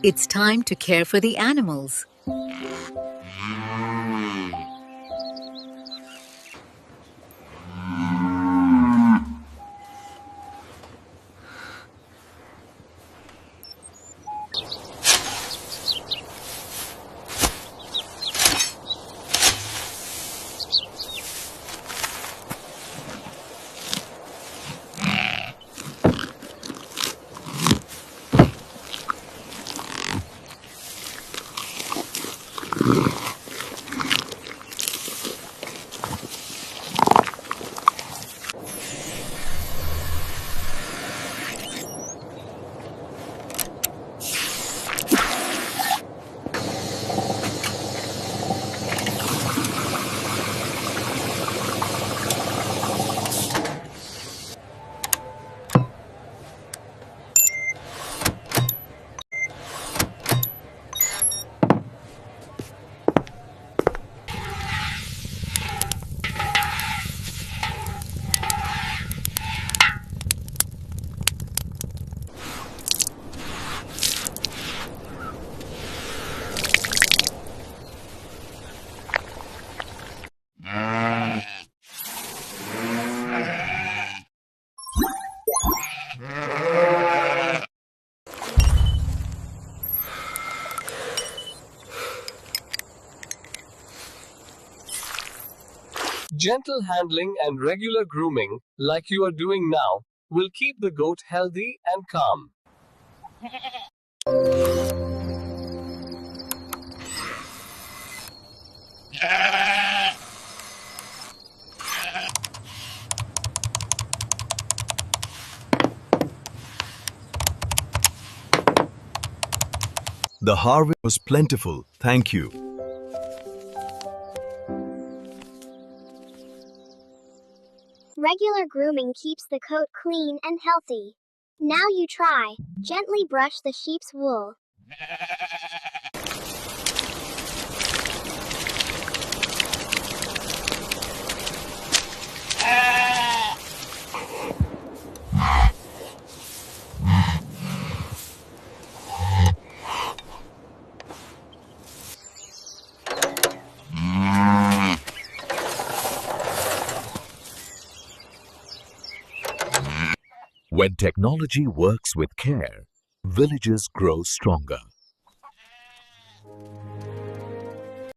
It's time to care for the animals. Gentle handling and regular grooming, like you are doing now, will keep the goat healthy and calm. The harvest was plentiful, thank you. Regular grooming keeps the coat clean and healthy. Now you try. Gently brush the sheep's wool. When technology works with care, villages grow stronger.